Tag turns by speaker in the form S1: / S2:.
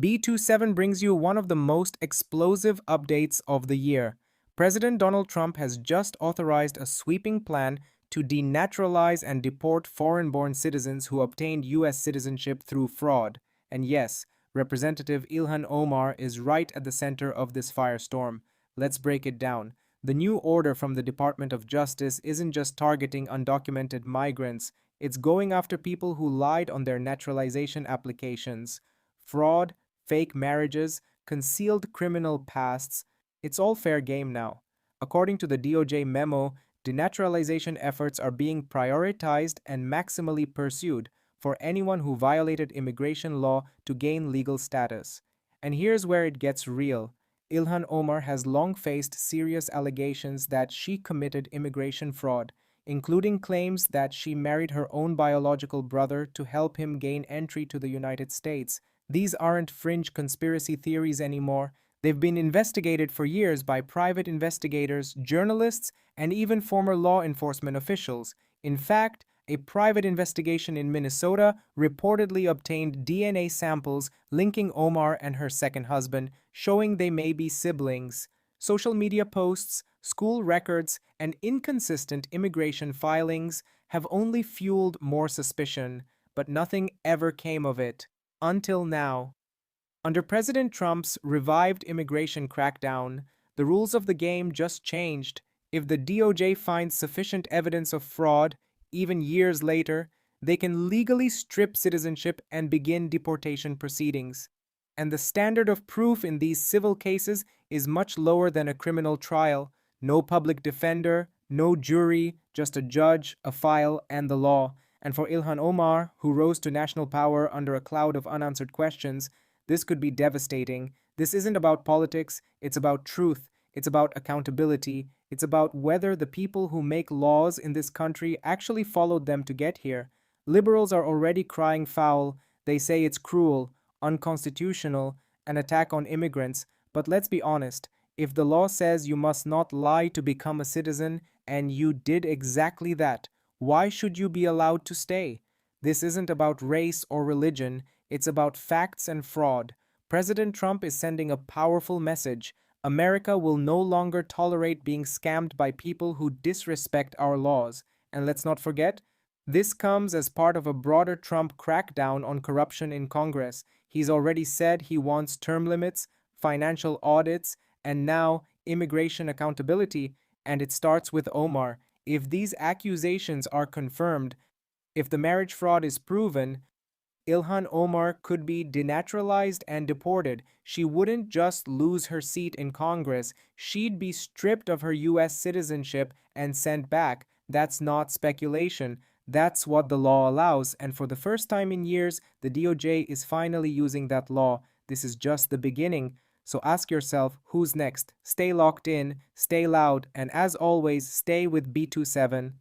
S1: B27 brings you one of the most explosive updates of the year. President Donald Trump has just authorized a sweeping plan to denaturalize and deport foreign-born citizens who obtained U.S. citizenship through fraud. And yes, Representative Ilhan Omar is right at the center of this firestorm. Let's break it down. The new order from the Department of Justice isn't just targeting undocumented migrants, it's going after people who lied on their naturalization applications. Fraud, fake marriages, concealed criminal pasts, it's all fair game now. According to the DOJ memo, denaturalization efforts are being prioritized and maximally pursued for anyone who violated immigration law to gain legal status. And here's where it gets real. Ilhan Omar has long faced serious allegations that she committed immigration fraud, including claims that she married her own biological brother to help him gain entry to the United States. These aren't fringe conspiracy theories anymore. They've been investigated for years by private investigators, journalists, and even former law enforcement officials. In fact, a private investigation in Minnesota reportedly obtained DNA samples linking Omar and her second husband, showing they may be siblings. Social media posts, school records, and inconsistent immigration filings have only fueled more suspicion, but nothing ever came of it. Until now. Under President Trump's revived immigration crackdown, the rules of the game just changed. If the DOJ finds sufficient evidence of fraud, even years later, they can legally strip citizenship and begin deportation proceedings. And the standard of proof in these civil cases is much lower than a criminal trial. No public defender, no jury, just a judge, a file, and the law. And for Ilhan Omar, who rose to national power under a cloud of unanswered questions, this could be devastating. This isn't about politics, it's about truth, it's about accountability, it's about whether the people who make laws in this country actually followed them to get here. Liberals are already crying foul. They say it's cruel, unconstitutional, an attack on immigrants. But let's be honest, if the law says you must not lie to become a citizen, and you did exactly that, why should you be allowed to stay? This isn't about race or religion, it's about facts and fraud. President Trump is sending a powerful message. America will no longer tolerate being scammed by people who disrespect our laws. And let's not forget, this comes as part of a broader Trump crackdown on corruption in Congress. He's already said he wants term limits, financial audits, and now immigration accountability. And it starts with Omar. If these accusations are confirmed, if the marriage fraud is proven, Ilhan Omar could be denaturalized and deported. She wouldn't just lose her seat in Congress, she'd be stripped of her U.S. citizenship and sent back. That's not speculation. That's what the law allows, and for the first time in years, the DOJ is finally using that law. This is just the beginning. So ask yourself, who's next? Stay locked in, stay loud, and as always, stay with B27.